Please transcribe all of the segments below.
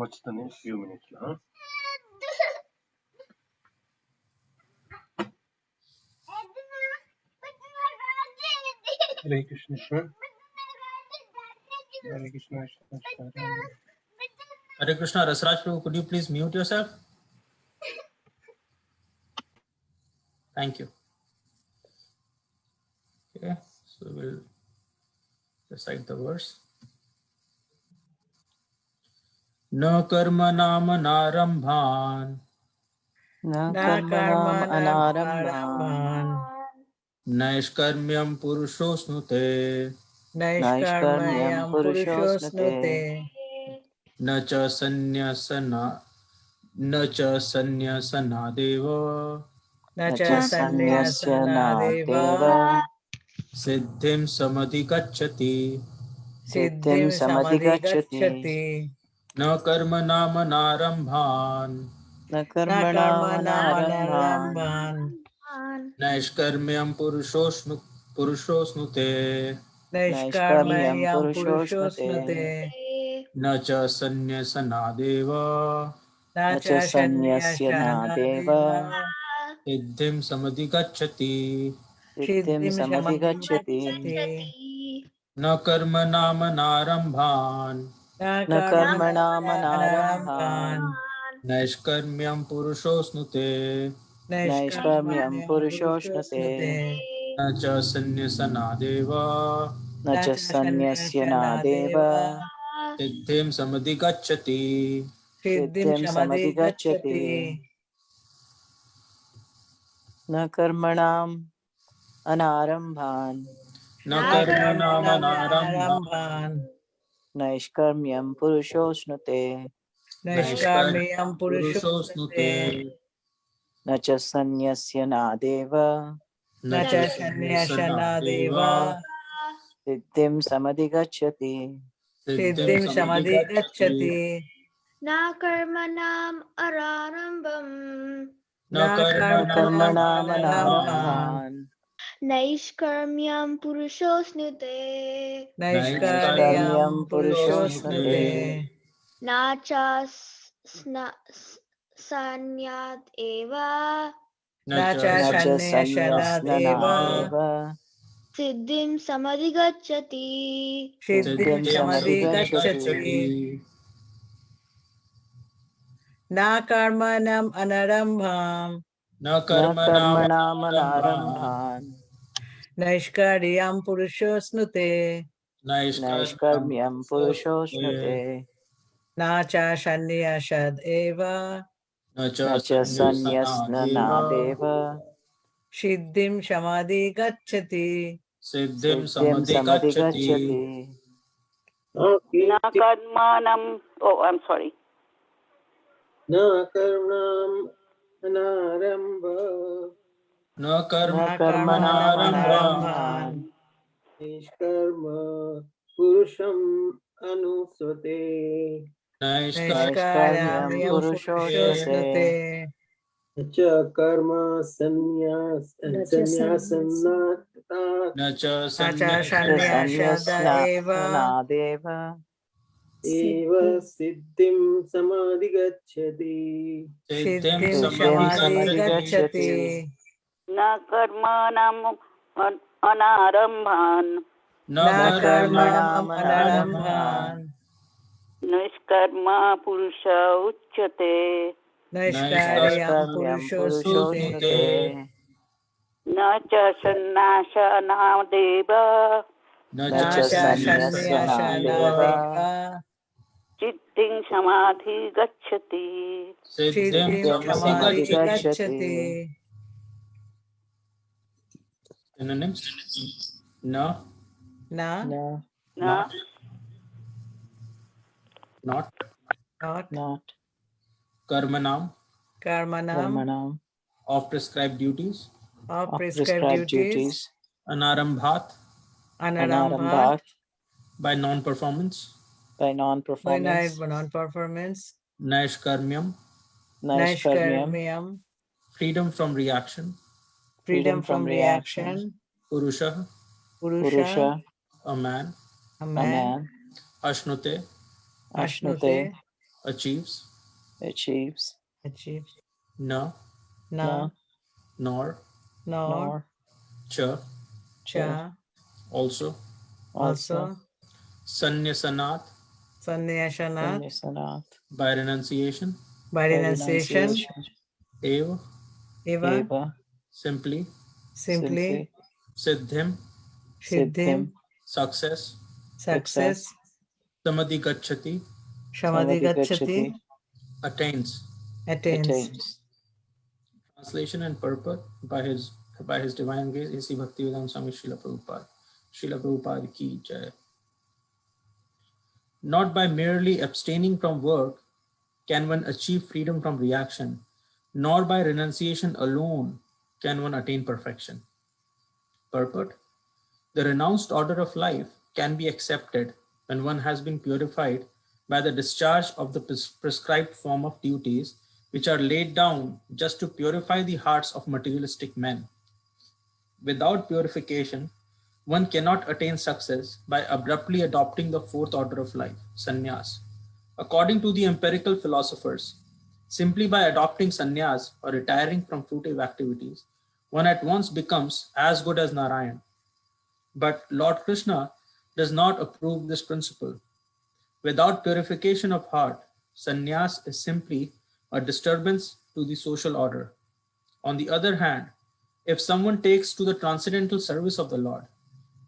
much than a few minutes. Huh? Hare Krishna. Hare Krishna. Hare Krishna. Rasraj Prabhu, could you please mute yourself? Thank you. Okay, so we'll recite the verse. Na karma nama narambhan karmanam anarambhan naishkarmyam purushosnute naishkarmyam purushosnute na cha sannyasana deva nacha sannyasana deva siddhim samadhigacchati siddhim samadhigacchati na karma nama narambhan na karmanam anarambhan naishkarmyam purushosnute naishkarmyam purushosnute na cha sannyasana deva nacha sannyasana deva siddhim samadhigacchati siddhim samadhigacchati na karma nama narambhan na karmanam anarambhan naishkarmyam purushosnute naishkarmyam purushosnute na cha sannyasana deva nacha sannyasana deva siddhim samadhigacchati siddhim samadhigacchati na karmanam anarambhan naishkarmyam purushosnute naishkarmyam purushosnute nacha sannyasana deva nacha sannyasana deva siddhim samadhigacchati siddhim samadhigacchati na karmanam ararambam na karmanam anarambhan naishkarmyam purushosnute naishkarmyam purushosnute nacha sanyat eva nacha sannyasana deva siddhim samadhigacchati siddhim samadhigacchati na karmanam anarambham na karmanam anarambhan naishkaryam purushosnute naishkarmyam purushosnute nacha sannyasad eva nacha sannyasana deva siddhim samadhi gacchati siddhim samadhigacchati Na karmanam. Oh, I'm sorry. Na karmanam anarambha na karma karmanam nishkarma purusham anusvate naishkaryam purushosnute cha karma sannyasana nacha nacha sannyasada eva eva siddhim samadhigacchati siddhim samadhi gacchati Na karmanam anarambhan na karmanam anarambhan naishkarma purusha uchyate naishkaryam purushosnute na cha sannyasana deva nacha sannyasana deva siddhim samadhi gacchati siddhim samadhi gacchati Synonyms: na, na Na not, not karmanam, karmanam of prescribed duties, of prescribed duties anarambhat, anarambhat by non-performance, by non-performance naishkarmyam, naishkarmyam freedom from reaction, purusha, a man, a man ashnute, achieves, achieves, achieves, na, na, nor, nor, cha, cha, also, also, sanyasanat, sannyasanath, sanyasanat, by renunciation, by renunciation, eva, eva, eva, simply, simply, siddhim, siddhim, success, success, samadhi gacchati, samadhi gacchati, attains. attains. attains. Translation and purport by his divine grace, A.C. Bhaktivedanta Swami Srila Prabhupada. Srila Prabhupada ki jai. Not by merely abstaining from work can one achieve freedom from reaction, nor by renunciation alone can one attain perfection. Purport: the renounced order of life can be accepted when one has been purified by the discharge of the prescribed form of duties which are laid down just to purify the hearts of materialistic men. Without purification, one cannot attain success by abruptly adopting the fourth order of life, sannyas. According to the empirical philosophers, simply by adopting sannyas or retiring from fruitive activities, one at once becomes as good as Narayan. But Lord Krishna does not approve this principle. Without purification of heart, sannyas is simply a disturbance to the social order. On the other hand, if someone takes to the transcendental service of the Lord,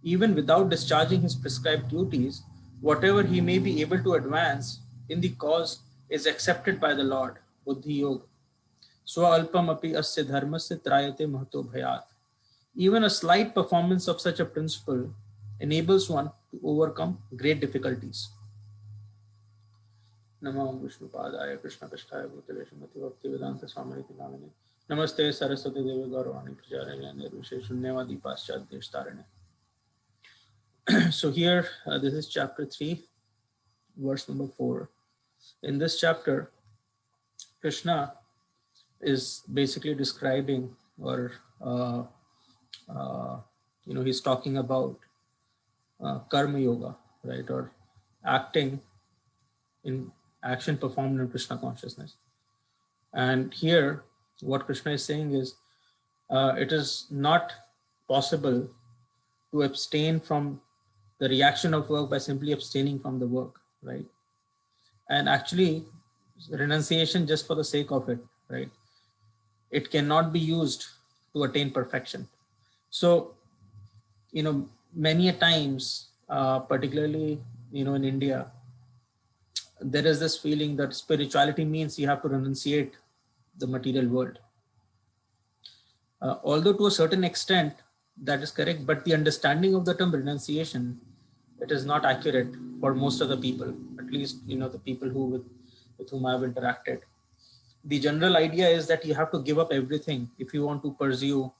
even without discharging his prescribed duties, whatever he may be able to advance in the cause is accepted by the Lord, Buddhi Yoga. Swa alpam api asya dharmasya trayate mahato bhayat. Even a slight performance of such a principle enables one to overcome great difficulties. Namo Vishnupadaya Krishna Kashtaya Bhutale Srimati Bhaktivedanta Swamiti Namine Namaste Saraswati Devi Gauravani Prajaranya Nirvishe Shunyavadi Paschat Deshtarane. So here, this is chapter 3, verse number 4. In this chapter, Krishna is basically describing, or he's talking about karma yoga, right, or action performed in Krishna consciousness. And here, what Krishna is saying is, it is not possible to abstain from the reaction of work by simply abstaining from the work, right? And actually, renunciation just for the sake of it, right? It cannot be used to attain perfection. So, many a times, particularly, in India, there is this feeling that spirituality means you have to renunciate the material world. Although to a certain extent, that is correct, but the understanding of the term renunciation, it is not accurate for most of the people, at least, the people with whom I have interacted. The general idea is that you have to give up everything if you want to pursue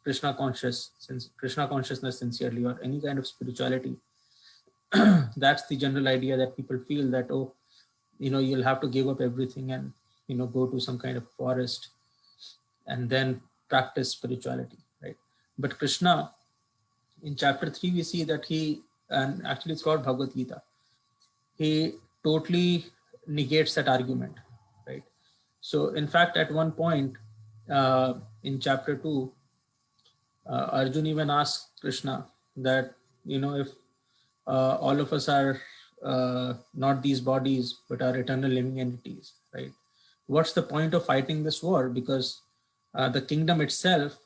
Krishna consciousness sincerely, or any kind of spirituality. That's the general idea, that people feel that, you'll have to give up everything and, go to some kind of forest and then practice spirituality, right? But Krishna, in chapter 3, we see that and actually throughout Bhagavad Gita, he totally negates that argument, right? So in fact, at one point in chapter 2, Arjun even asked Krishna that, if all of us are not these bodies, but are eternal living entities, right? What's the point of fighting this war? Because the kingdom itself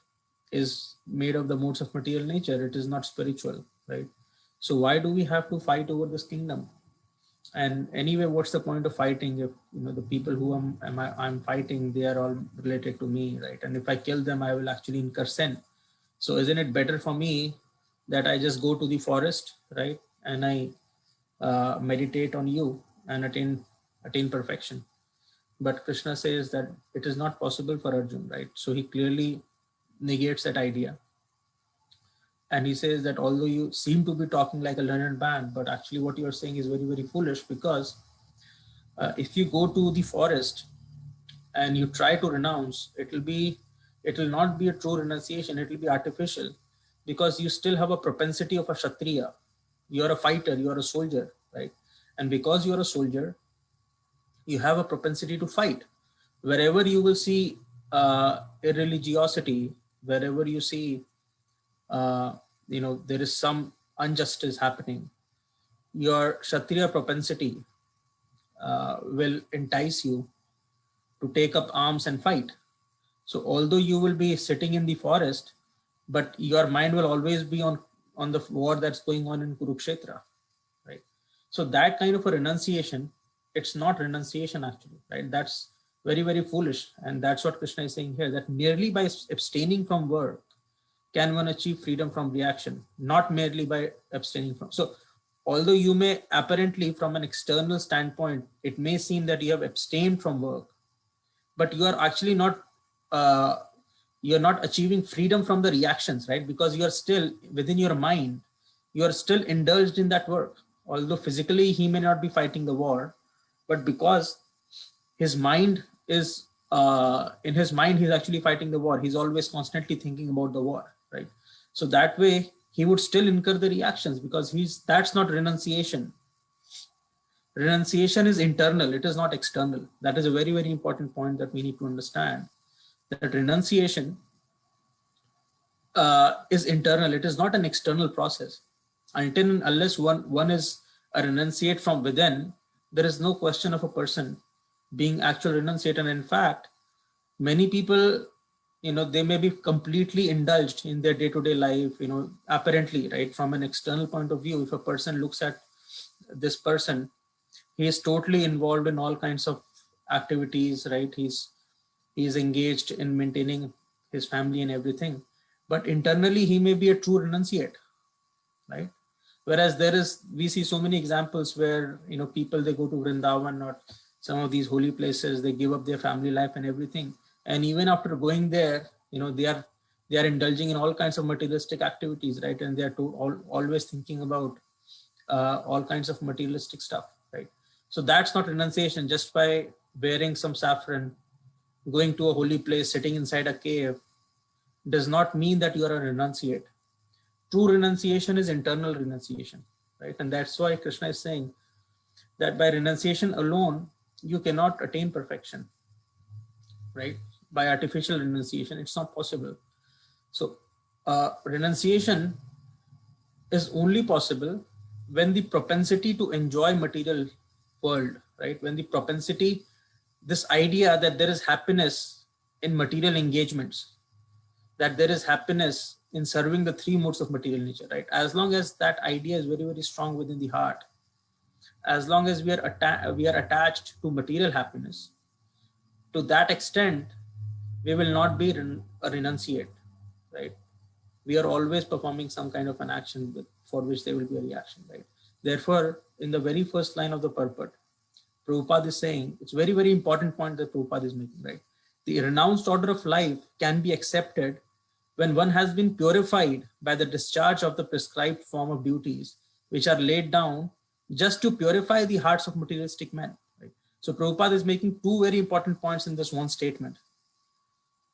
is made of the modes of material nature. It is not spiritual, right? So why do we have to fight over this kingdom? And anyway, what's the point of fighting if the people who I'm fighting, they are all related to me, right? And if I kill them, I will actually incur sin. So isn't it better for me that I just go to the forest, right, and I meditate on you and attain perfection? But Krishna says that it is not possible for Arjun, right? So he clearly negates that idea. And he says that although you seem to be talking like a learned man, but actually what you're saying is very, very foolish, because if you go to the forest and you try to renounce, it will not be a true renunciation. It will be artificial, because you still have a propensity of a Kshatriya. You're a fighter, you're a soldier, right? And because you're a soldier, you have a propensity to fight. Wherever you will see irreligiosity, wherever you see, there is some injustice happening, your Kshatriya propensity will entice you to take up arms and fight. So although you will be sitting in the forest, but your mind will always be on the war that's going on in Kurukshetra, right? So that kind of a renunciation, it's not renunciation actually, right? That's very, very foolish. And that's what Krishna is saying here, that merely by abstaining from work can one achieve freedom from reaction, not merely by abstaining from. So although you may apparently from an external standpoint, it may seem that you have abstained from work, but you are actually not, you're not achieving freedom from the reactions, right? Because you are still within your mind, you are still indulged in that work. Although physically he may not be fighting the war, but because his mind is, in his mind, he's actually fighting the war. He's always constantly thinking about the war, right? So that way he would still incur the reactions because that's not renunciation. Renunciation is internal, it is not external. That is a very, very important point that we need to understand, that renunciation is internal, it is not an external process. Until and unless one is a renunciate from within, there is no question of a person being actual renunciate. And in fact, many people, they may be completely indulged in their day-to-day life, apparently, right? From an external point of view, if a person looks at this person, he is totally involved in all kinds of activities, right? He's engaged in maintaining his family and everything, but internally he may be a true renunciate, right? Whereas we see so many examples where, people, they go to Vrindavan or some of these holy places, they give up their family life and everything. And even after going there, they are indulging in all kinds of materialistic activities, right? And they are always thinking about all kinds of materialistic stuff, right? So that's not renunciation. Just by wearing some saffron, going to a holy place, sitting inside a cave, does not mean that you are a renunciate. True renunciation is internal renunciation, right? And that's why Krishna is saying that by renunciation alone, you cannot attain perfection, right? By artificial renunciation, it's not possible. So renunciation is only possible when the propensity to enjoy material world, right? When the propensity, this idea that there is happiness in material engagements, that there is happiness in serving the three modes of material nature, right? As long as that idea is very, very strong within the heart, as long as we are attached to material happiness, to that extent, we will not be a renunciate, right? We are always performing some kind of an action for which there will be a reaction, right? Therefore, in the very first line of the purport, Prabhupada is saying, it's very, very important point that Prabhupada is making, right? The renounced order of life can be accepted when one has been purified by the discharge of the prescribed form of duties, which are laid down just to purify the hearts of materialistic men, right? So Prabhupada is making two very important points in this one statement.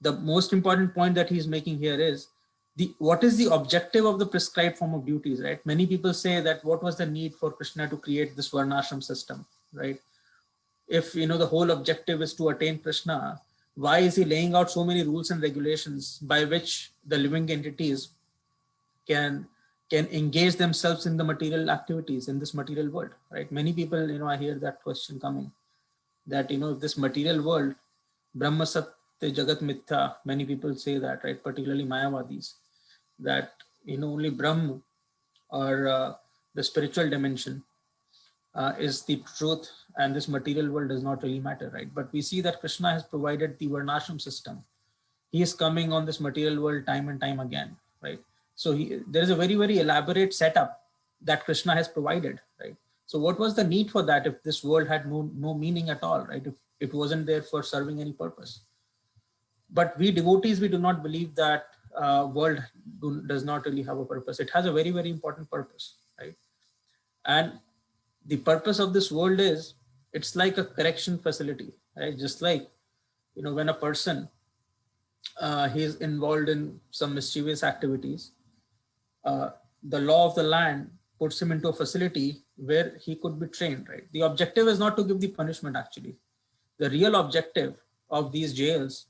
The most important point that he's making here is, what is the objective of the prescribed form of duties, right? Many people say that what was the need for Krishna to create this Varnashram system, right? If, the whole objective is to attain Krishna, why is he laying out so many rules and regulations by which the living entities can engage themselves in the material activities in this material world, right? Many people, I hear that question coming, that, if this material world, Brahma Satya Jagat Mithya, many people say that, right? Particularly Mayavadis, that, only Brahma or the spiritual dimension is the truth, and this material world does not really matter, right? But we see that Krishna has provided the Varnashram system. He is coming on this material world time and time again, right? So there is a very, very elaborate setup that Krishna has provided, right? So what was the need for that if this world had no meaning at all, right? If it wasn't there for serving any purpose. But we devotees, we do not believe that world does not really have a purpose. It has a very, very important purpose, right? And the purpose of this world is, it's like a correction facility, right? Just like, when a person, he is involved in some mischievous activities, the law of the land puts him into a facility where he could be trained, right? The objective is not to give the punishment actually. The real objective of these jails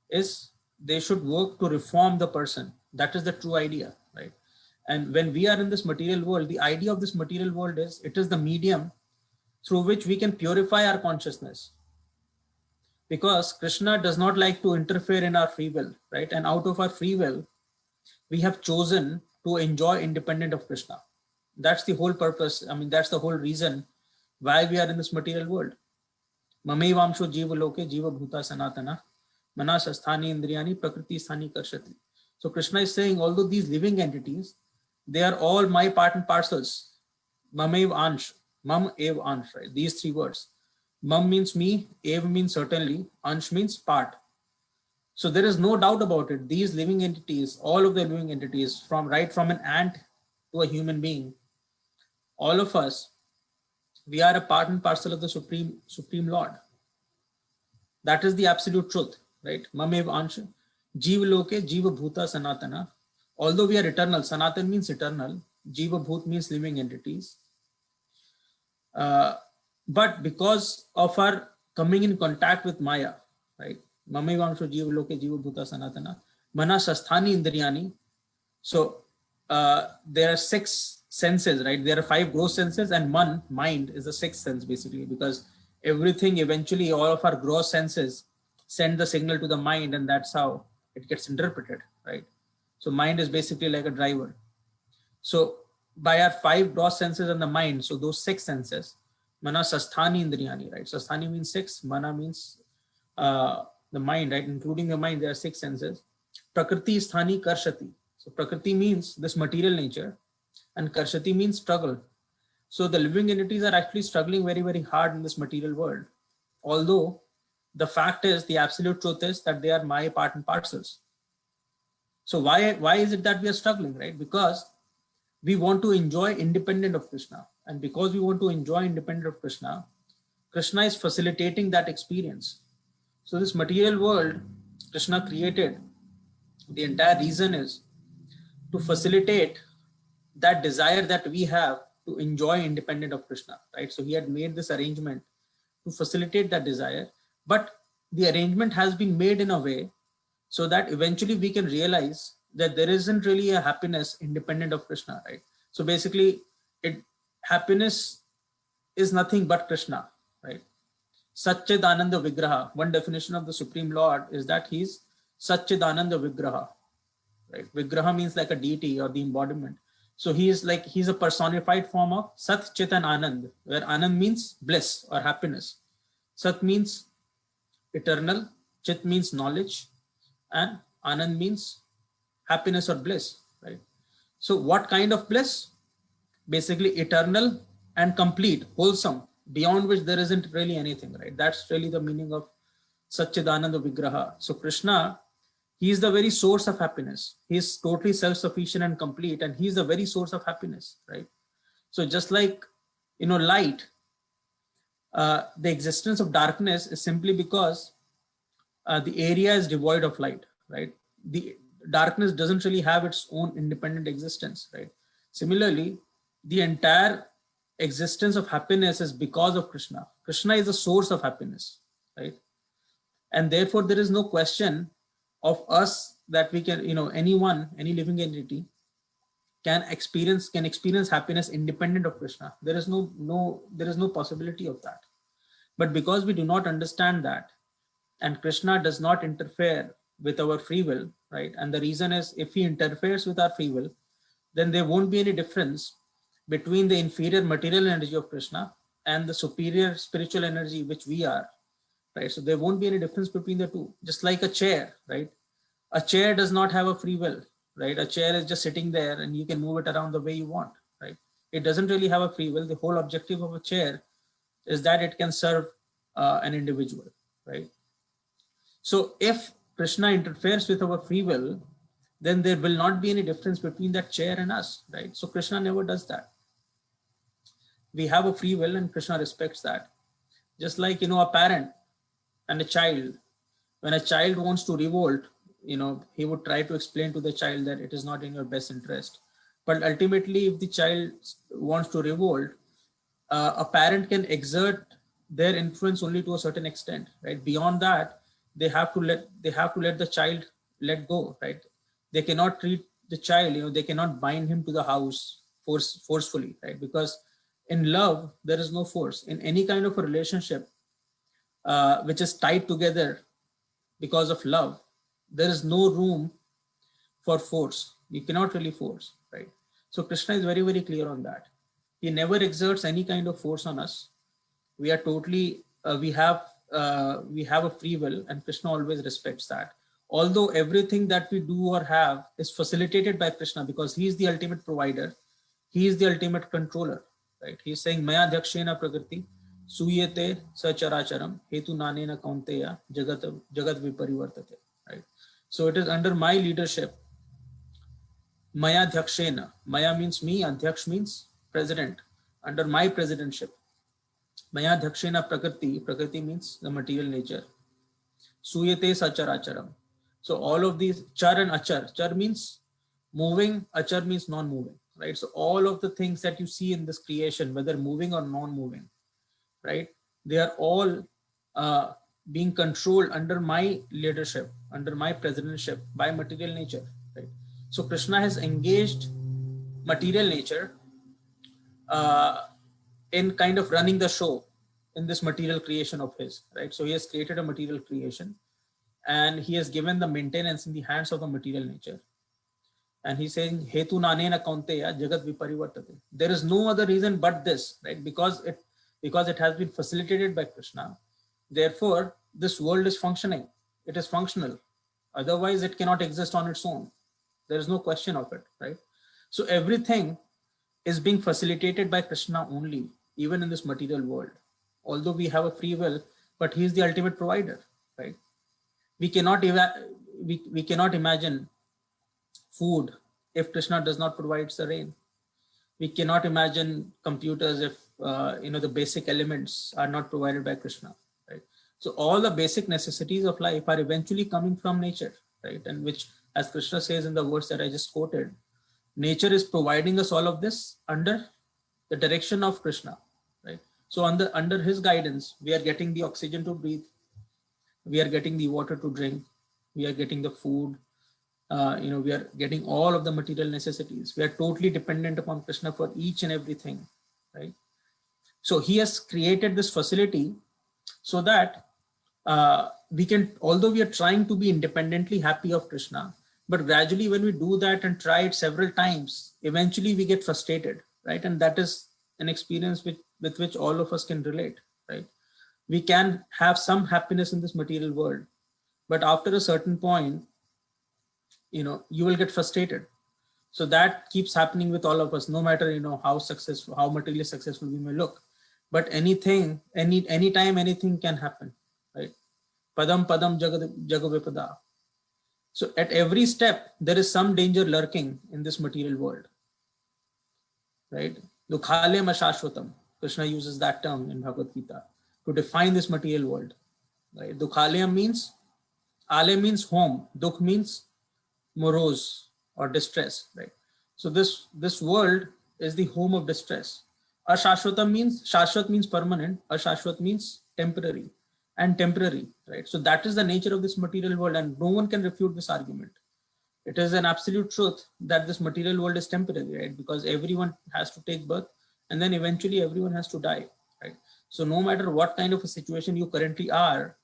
is they should work to reform the person. That is the true idea, right? And when we are in this material world, the idea of this material world is it is the medium through which we can purify our consciousness. Because Krishna does not like to interfere in our free will, right? And out of our free will, we have chosen to enjoy independent of Krishna. That's the whole purpose. I mean, that's the whole reason why we are in this material world. Mamevamsho jiva loke jiva bhuta sanatana manas asthani indriyani prakriti sthani karshati. So Krishna is saying, although these living entities, they are all my part and parcels. Mamev ansh, mam ev ansh, right? These three words. Mam means me, ev means certainly, ansh means part. So there is no doubt about it. These living entities, all of the living entities, from an ant to a human being, all of us, we are a part and parcel of the Supreme Lord. That is the absolute truth, right? Mamev ansha, jiva loke, jiva bhuta sanatana. Although we are eternal, sanatan means eternal, jiva bhut means living entities. But because of our coming in contact with Maya, right? Mamevamsho jiva loke jiva bhuta sanatana manas asthani indriyani. So there are 6 senses, right? There are 5 gross senses, and mind is the 6th sense basically, because everything eventually, all of our gross senses send the signal to the mind, and that's how it gets interpreted, right? So mind is basically like a driver. So by our 5 gross senses and the mind, so those 6 senses, mana sasthani indriyani, right? Sasthani means 6, mana means the mind, right? Including the mind, there are 6 senses. Prakriti sthani karshati. So prakriti means this material nature, and karshati means struggle. So the living entities are actually struggling very, very hard in this material world. Although the fact is, the absolute truth is that they are my part and parcels. So why is it that we are struggling, right? Because we want to enjoy independent of Krishna. And because we want to enjoy independent of Krishna, Krishna is facilitating that experience. So this material world Krishna created, the entire reason is to facilitate that desire that we have to enjoy independent of Krishna, right? So he had made this arrangement to facilitate that desire, but the arrangement has been made in a way so that eventually we can realize that there isn't really a happiness independent of Krishna, right? So basically, happiness is nothing but Krishna, right? Satchidananda Vigraha. One definition of the Supreme Lord is that he's Satchidananda Vigraha, right? Vigraha means like a deity or the embodiment. So he's a personified form of Sat, Chit and Anand, where Anand means bliss or happiness. Sat means eternal, Chit means knowledge, and Anand means happiness or bliss, right? So what kind of bliss? Basically eternal and complete, wholesome, beyond which there isn't really anything, right? That's really the meaning of Satchidananda Vigraha. So Krishna, he is the very source of happiness. He is totally self-sufficient and complete, and he is the very source of happiness, right? So just like, light, the existence of darkness is simply because the area is devoid of light, right? The darkness doesn't really have its own independent existence, right? Similarly, the entire existence of happiness is because of Krishna. Krishna is the source of happiness, right? And therefore, there is no question of us that we can, anyone, any living entity can experience happiness independent of Krishna. There is no possibility of that. But because we do not understand that, and Krishna does not interfere with our free will, right? And the reason is, if he interferes with our free will, then there won't be any difference between the inferior material energy of Krishna and the superior spiritual energy which we are, right? So there won't be any difference between the two. Just like a chair, right? A chair does not have a free will, right? A chair is just sitting there and you can move it around the way you want, right? It doesn't really have a free will. The whole objective of a chair is that it can serve an individual, right? So if Krishna interferes with our free will, then there will not be any difference between that chair and us, right? So Krishna never does that. We have a free will and Krishna respects that. Just like, a parent and a child, when a child wants to revolt, he would try to explain to the child that it is not in your best interest. But ultimately, if the child wants to revolt, a parent can exert their influence only to a certain extent, right? Beyond that, they have to let the child let go, right? They cannot treat the child, they cannot bind him to the house forcefully, right? Because in love, there is no force. In any kind of a relationship which is tied together because of love, there is no room for force. You cannot really force, right? So Krishna is very, very clear on that. He never exerts any kind of force on us. We are totally, we have a free will, and Krishna always respects that. Although everything that we do or have is facilitated by Krishna, because he is the ultimate provider, he is the ultimate controller, right? He is saying, Maya dhakshena prakriti, suyete sacharacharam, hetu nanena kaunteya, jagat viparivartate, right? So it is under my leadership, Maya dhakshena. Maya means me, adhyaksh means president. Under my presidentship, Maya dhakshena prakriti means the material nature. Suyate sacharacharam. So all of these, char and achar. Char means moving, achar means non-moving, right? So all of the things that you see in this creation, whether moving or non-moving, right? They are all being controlled under my leadership, under my presidentship by material nature, right? So Krishna has engaged material nature in kind of running the show in this material creation of his, right? So he has created a material creation, and he has given the maintenance in the hands of the material nature. And he's saying, Hetu nanena kaunteya jagat viparivartate. There is no other reason but this, right? Because it has been facilitated by Krishna. Therefore, this world is functioning. It is functional. Otherwise, it cannot exist on its own. There is no question of it, right? So everything is being facilitated by Krishna only, even in this material world. Although we have a free will, but he is the ultimate provider, right? We cannot imagine food if Krishna does not provide the rain. We cannot imagine computers if the basic elements are not provided by Krishna, right? So all the basic necessities of life are eventually coming from nature, right? And which, as Krishna says in the verse that I just quoted, nature is providing us all of this under the direction of Krishna, right? So under his guidance, we are getting the oxygen to breathe, we are getting the water to drink, we are getting the food, we are getting all of the material necessities. We are totally dependent upon Krishna for each and everything, right? So he has created this facility so that we can, although we are trying to be independently happy of Krishna, but gradually when we do that and try it several times, eventually we get frustrated, right? And that is an experience with which all of us can relate, right? We can have some happiness in this material world, but after a certain point, you will get frustrated. So that keeps happening with all of us, no matter, how materially successful we may look. But anytime anything can happen, right? Padam padam jagavipada. So at every step, there is some danger lurking in this material world, right? Dukhalem ashashvatam. Krishna uses that term in Bhagavad Gita to define this material world, right? Dukhalem means, ale means home, dukh means morose or distress, right? So this world is the home of distress. Ashashvatam means, shashvat means permanent, ashashvat means temporary, right? So that is the nature of this material world, and no one can refute this argument. It is an absolute truth that this material world is temporary, right? Because everyone has to take birth, and then eventually everyone has to die, right? So no matter what kind of a situation you currently are,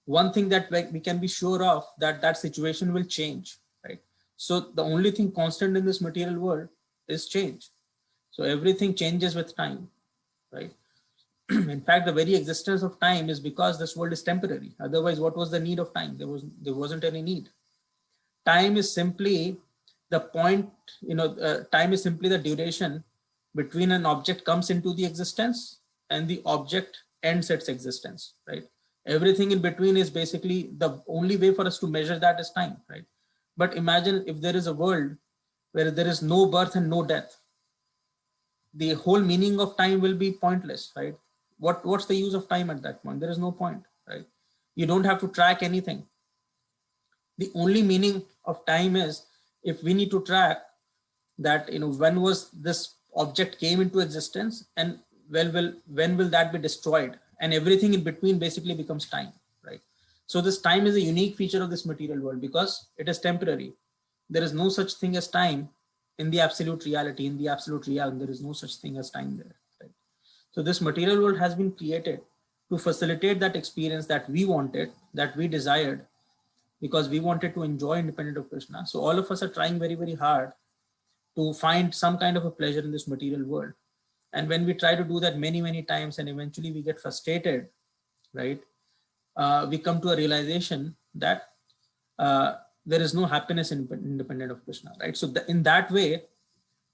one thing that we can be sure of, that situation will change, right? So the only thing constant in this material world is change. So everything changes with time, right? In fact, the very existence of time is because this world is temporary. Otherwise, what was the need of time? There wasn't any need. Time is simply the point, time is simply the duration between an object comes into the existence and the object ends its existence, right? Everything in between is basically, the only way for us to measure that is time, right? But imagine if there is a world where there is no birth and no death. The whole meaning of time will be pointless, right? What's the use of time at that point? There is no point, right? You don't have to track anything. The only meaning of time is, if we need to track, that, when was this object came into existence, and when will that be destroyed, and everything in between basically becomes time, right? So this time is a unique feature of this material world because it is temporary. There is no such thing as time in the absolute reality. In the absolute realm, there is no such thing as time there, right? So this material world has been created to facilitate that experience that we wanted, that we desired, because we wanted to enjoy independent of Krishna. So all of us are trying very, very hard to find some kind of a pleasure in this material world. And when we try to do that many, many times, and eventually we get frustrated, right? We come to a realization that there is no happiness independent of Krishna, right? So in that way,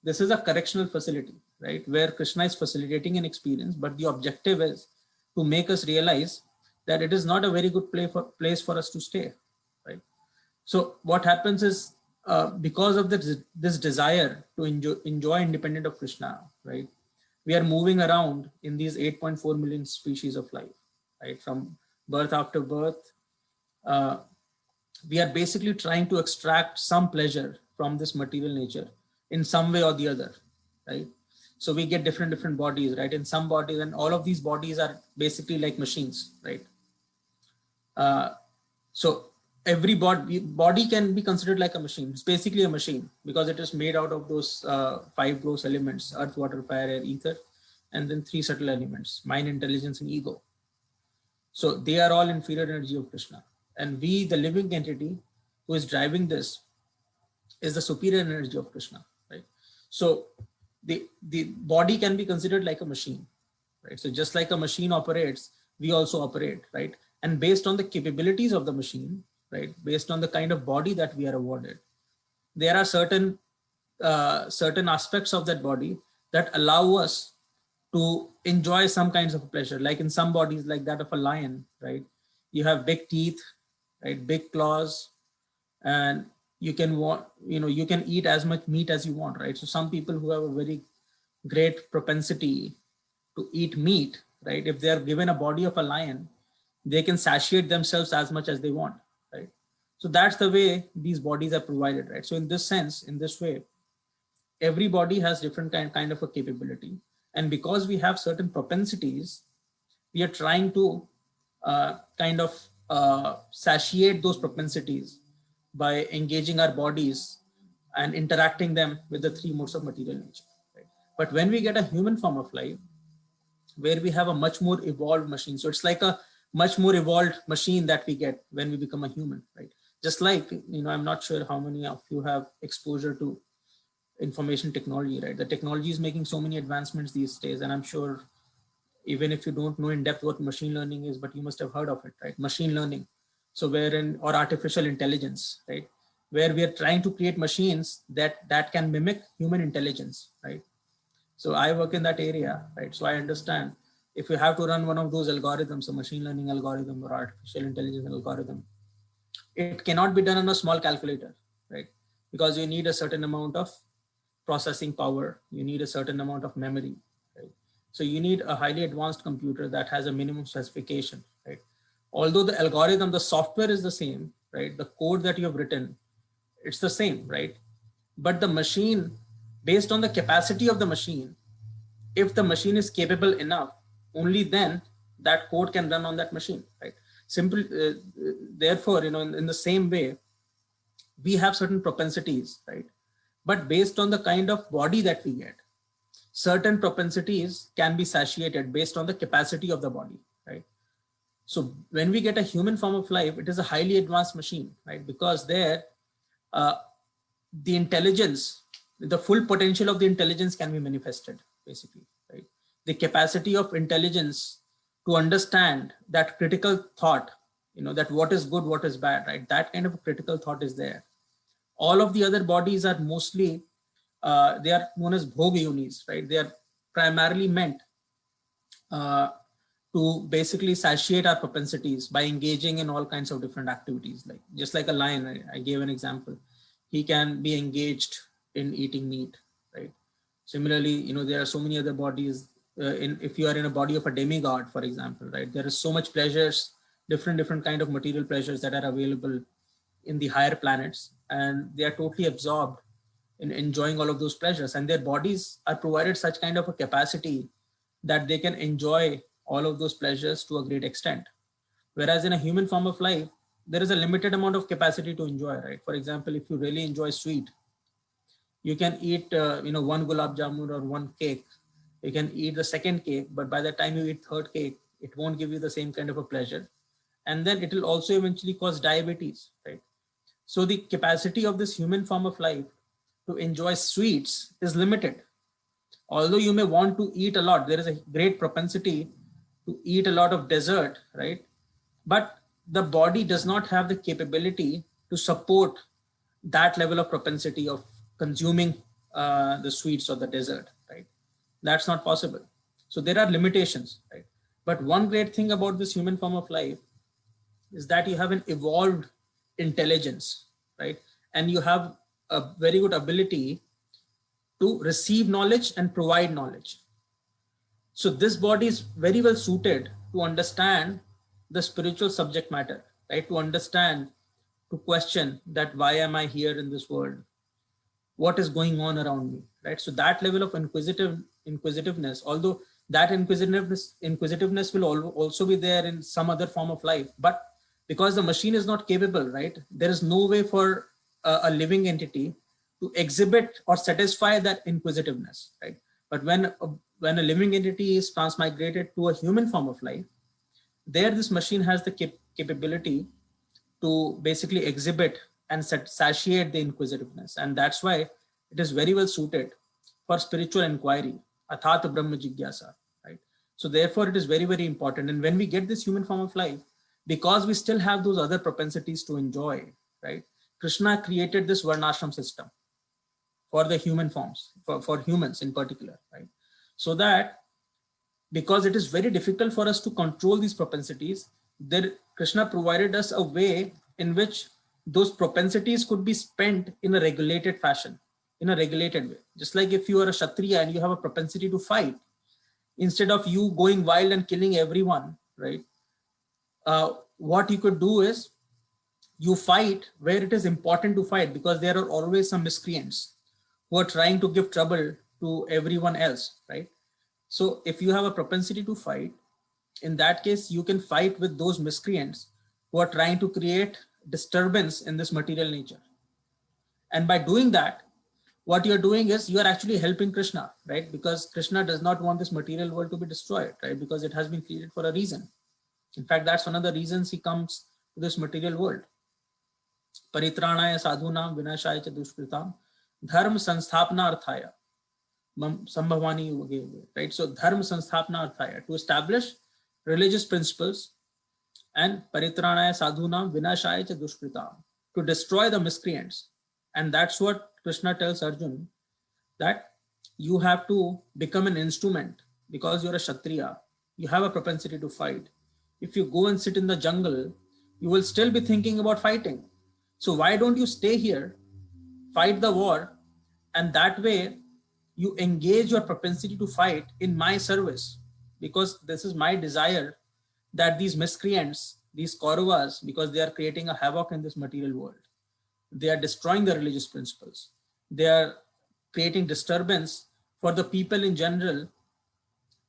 this is a correctional facility, right? Where Krishna is facilitating an experience, but the objective is to make us realize that it is not a very good place for us to stay, right? So what happens is, because of this desire to enjoy independent of Krishna, right? We are moving around in these 8.4 million species of life, right? From birth after birth, we are basically trying to extract some pleasure from this material nature in some way or the other, right? So we get different bodies, right? In some bodies, and all of these bodies are basically like machines, right? So every body can be considered like a machine. It's basically a machine because it is made out of those 5 gross elements: earth, water, fire, air, ether, and then 3 subtle elements: mind, intelligence, and ego. So they are all inferior energy of Krishna. And we, the living entity who is driving this, is the superior energy of Krishna, right? So the body can be considered like a machine, right? So just like a machine operates, we also operate, right? And based on the capabilities of the machine, right, based on the kind of body that we are awarded, there are certain aspects of that body that allow us to enjoy some kinds of pleasure. Like in some bodies, like that of a lion, right, you have big teeth, right, big claws, and you can you can eat as much meat as you want, right? So some people who have a very great propensity to eat meat, right, if they are given a body of a lion, they can satiate themselves as much as they want, right? So that's the way these bodies are provided, right? So in this sense, in this way, every body has different kind of a capability. And because we have certain propensities, we are trying to satiate those propensities by engaging our bodies and interacting them with the 3 modes of material nature, right? But when we get a human form of life, where we have a much more evolved machine, so it's like a much more evolved machine that we get when we become a human, right? Just like, I'm not sure how many of you have exposure to information technology, right? The technology is making so many advancements these days, and I'm sure even if you don't know in depth what machine learning is, but you must have heard of it, right? Machine learning. So or artificial intelligence, right? Where we are trying to create machines that can mimic human intelligence, right? So I work in that area, right? So I understand if you have to run one of those algorithms, a machine learning algorithm or artificial intelligence algorithm, it cannot be done on a small calculator, right? Because you need a certain amount of processing power, you need a certain amount of memory, right? So you need a highly advanced computer that has a minimum specification, right? Although the algorithm, the software is the same, right? The code that you have written, it's the same, right? But the machine, based on the capacity of the machine, if the machine is capable enough, only then that code can run on that machine, right? Therefore, in the same way, we have certain propensities, right? But based on the kind of body that we get, certain propensities can be satiated based on the capacity of the body, right? So when we get a human form of life, it is a highly advanced machine, right? Because there, the intelligence, the full potential of the intelligence can be manifested, basically, right? The capacity of intelligence to understand that critical thought, that what is good, what is bad, right? That kind of a critical thought is there. All of the other bodies are mostly, they are known as bhog yonis, right? They are primarily meant to basically satiate our propensities by engaging in all kinds of different activities. Like just like a lion, I gave an example. He can be engaged in eating meat, right? Similarly, there are so many other bodies. If you are in a body of a demigod, for example, right? There is so much pleasures, different kind of material pleasures that are available in the higher planets, and they are totally absorbed in enjoying all of those pleasures, and their bodies are provided such kind of a capacity that they can enjoy all of those pleasures to a great extent. Whereas in a human form of life, there is a limited amount of capacity to enjoy, right? For example, if you really enjoy sweet, you can eat, one gulab jamun or one cake. You can eat the second cake, but by the time you eat third cake, it won't give you the same kind of a pleasure. And then it will also eventually cause diabetes, right? So the capacity of this human form of life to enjoy sweets is limited. Although you may want to eat a lot, there is a great propensity to eat a lot of dessert, right? But the body does not have the capability to support that level of propensity of consuming the sweets or the dessert, right? That's not possible. So there are limitations, right? But one great thing about this human form of life is that you have an evolved intelligence, right? And you have a very good ability to receive knowledge and provide knowledge. So this body is very well suited to understand the spiritual subject matter, right? To understand, to question that why am I here in this world? What is going on around me, right? So that level of inquisitiveness, although that inquisitiveness will also be there in some other form of life, but because the machine is not capable, right? There is no way for a living entity to exhibit or satisfy that inquisitiveness, right? But when a living entity is transmigrated to a human form of life, there this machine has the capability to basically exhibit and satiate the inquisitiveness. And that's why it is very well suited for spiritual inquiry, athat brahma jigyasa, right? So therefore it is very, very important. And when we get this human form of life, because we still have those other propensities to enjoy, right? Krishna created this varnashram system for the human forms, for humans in particular, right? So that because it is very difficult for us to control these propensities, there Krishna provided us a way in which those propensities could be spent in a regulated fashion, in a regulated way. Just like if you are a Kshatriya and you have a propensity to fight, instead of you going wild and killing everyone, right? What you could do is you fight where it is important to fight, because there are always some miscreants who are trying to give trouble to everyone else, right? So if you have a propensity to fight, in that case, you can fight with those miscreants who are trying to create disturbance in this material nature. And by doing that, what you're doing is you are actually helping Krishna, right? Because Krishna does not want this material world to be destroyed, right? Because it has been created for a reason. In fact, that's one of the reasons he comes to this material world. Paritranaya sadhunam vinashaya cha dushkritam dharma sanstapna arthaya sambhavani yuge, right? So dharma sanstapna arthaya, to establish religious principles, and paritranaya sadhunam vinashaya cha dushkritam, to destroy the miscreants. And that's what Krishna tells Arjun, that you have to become an instrument. Because you're a Kshatriya, you have a propensity to fight. If you go and sit in the jungle, you will still be thinking about fighting. So why don't you stay here, fight the war, and that way you engage your propensity to fight in my service. Because this is my desire that these miscreants, these Kauravas, because they are creating a havoc in this material world, they are destroying the religious principles, they are creating disturbance for the people in general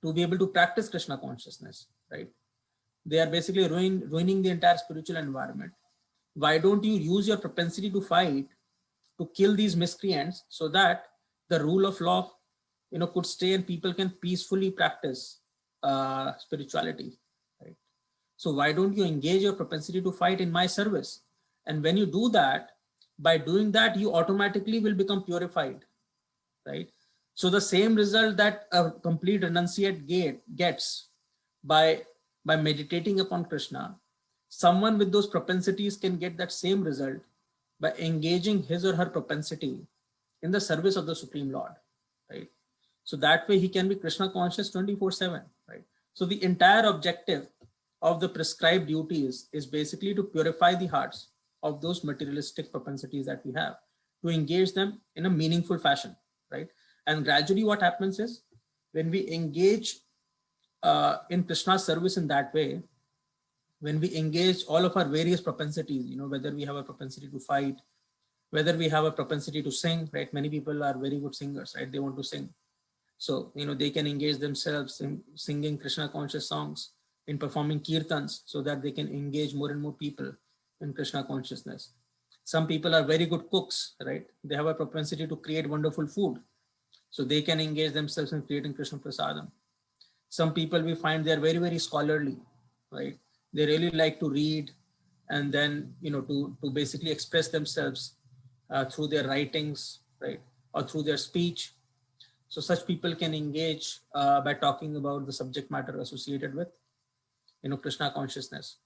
to be able to practice Krishna consciousness, right? They are basically ruining the entire spiritual environment. Why don't you use your propensity to fight to kill these miscreants, so that the rule of law, could stay and people can peacefully practice spirituality, right? So why don't you engage your propensity to fight in my service? And when you do that, by doing that, you automatically will become purified, right? So the same result that a complete renunciate gets by meditating upon Krishna, someone with those propensities can get that same result by engaging his or her propensity in the service of the Supreme Lord, right? So that way he can be Krishna conscious 24/7, right? So the entire objective of the prescribed duties is basically to purify the hearts of those materialistic propensities that we have, to engage them in a meaningful fashion, right? And gradually what happens is, when we engage in Krishna's service in that way, when we engage all of our various propensities, whether we have a propensity to fight, whether we have a propensity to sing, right? Many people are very good singers, right? They want to sing. So, they can engage themselves in singing Krishna conscious songs, in performing kirtans, so that they can engage more and more people in Krishna consciousness. Some people are very good cooks, right? They have a propensity to create wonderful food, so they can engage themselves in creating Krishna prasadam. Some people we find they're very, very scholarly, right? They really like to read, and then, to basically express themselves through their writings, right? Or through their speech. So such people can engage by talking about the subject matter associated with, Krishna consciousness,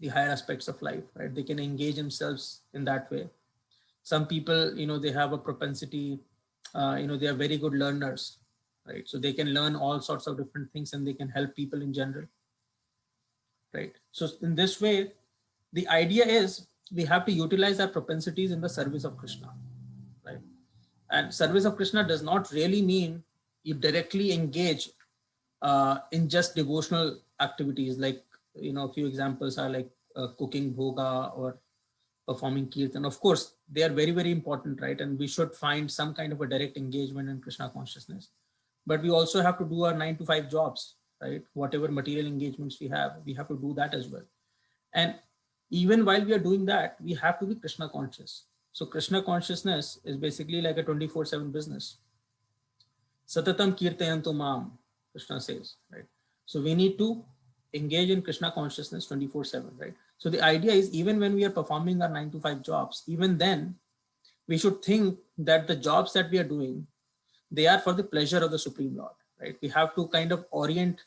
the higher aspects of life, right? They can engage themselves in that way. Some people, they have a propensity, they are very good learners, right? So they can learn all sorts of different things, and they can help people in general, right? So in this way, the idea is we have to utilize our propensities in the service of Krishna, right? And service of Krishna does not really mean you directly engage in just devotional activities. Like, a few examples are like cooking bhoga or performing kirtan. Of course, they are very, very important, right? And we should find some kind of a direct engagement in Krishna consciousness. But we also have to do our 9-to-5 jobs, right? Whatever material engagements we have to do that as well. And even while we are doing that, we have to be Krishna conscious. So Krishna consciousness is basically like a 24/7 business. Satatam kirtayantu mam, Krishna says, right? So we need to engage in Krishna consciousness 24/7, right? So the idea is, even when we are performing our 9-to-5 jobs, even then we should think that the jobs that we are doing, they are for the pleasure of the Supreme Lord, right? We have to kind of orient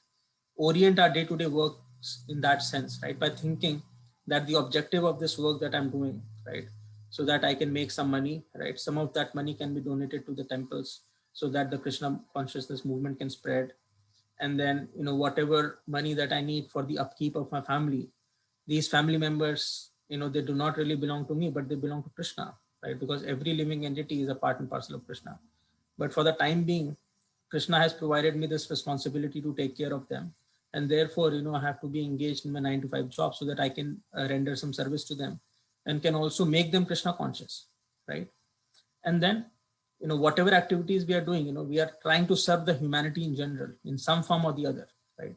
our day-to-day works in that sense, right? By thinking that the objective of this work that I'm doing, right, so that I can make some money, right? Some of that money can be donated to the temples so that the Krishna consciousness movement can spread. And then, whatever money that I need for the upkeep of my family, these family members, they do not really belong to me, but they belong to Krishna, right? Because every living entity is a part and parcel of Krishna. But for the time being, Krishna has provided me this responsibility to take care of them. And therefore, I have to be engaged in my 9-to-5 job so that I can render some service to them and can also make them Krishna conscious, right? And then, whatever activities we are doing, we are trying to serve the humanity in general in some form or the other, right?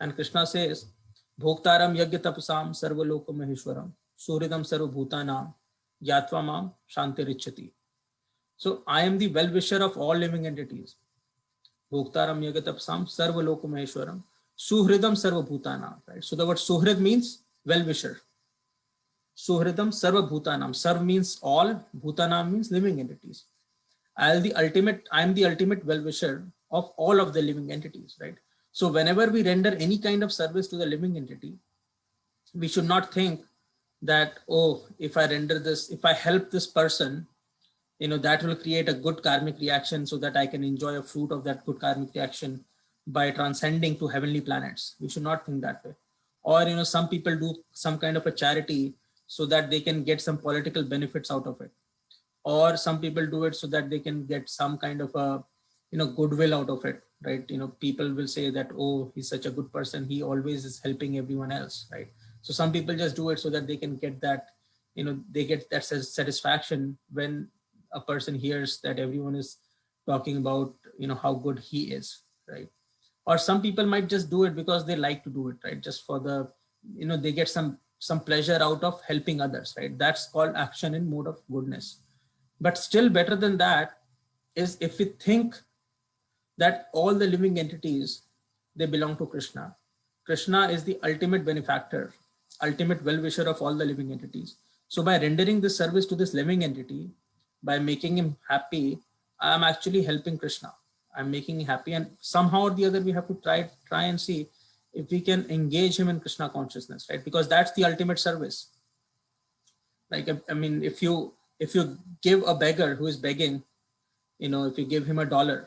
And Krishna says, Bhoktaram yagya tapasam sarva loka maheshwaram suridam sarva bhutanam yatva mam shantirichyati. So I am the well-wisher of all living entities. Bhoktaram yagya tapasam sarva loka maheshwaram suhridam sarva bhutanam, right? So the word suhrid means well-wisher. Suhridam sarva bhutanam. Sarv means all, bhutanam means living entities. I am the ultimate well-wisher of all of the living entities, right? So whenever we render any kind of service to the living entity, we should not think that, oh, if I render this, if I help this person, that will create a good karmic reaction so that I can enjoy a fruit of that good karmic reaction by transcending to heavenly planets. We should not think that way. Or, some people do some kind of a charity so that they can get some political benefits out of it. Or some people do it so that they can get some kind of a, goodwill out of it, right? People will say that, oh, he's such a good person, he always is helping everyone else, right? So some people just do it so that they can get that, they get that satisfaction when a person hears that everyone is talking about, how good he is, right? Or some people might just do it because they like to do it, right? Just for the, they get some pleasure out of helping others, right? That's called action in mode of goodness. But still better than that is if we think that all the living entities, they belong to Krishna. Krishna is the ultimate benefactor, ultimate well-wisher of all the living entities. So by rendering this service to this living entity, by making him happy, I'm actually helping Krishna. I'm making him happy, and somehow or the other we have to try and see if we can engage him in Krishna consciousness, right? Because that's the ultimate service. Like, I mean, if you give a beggar who is begging, if you give him $1,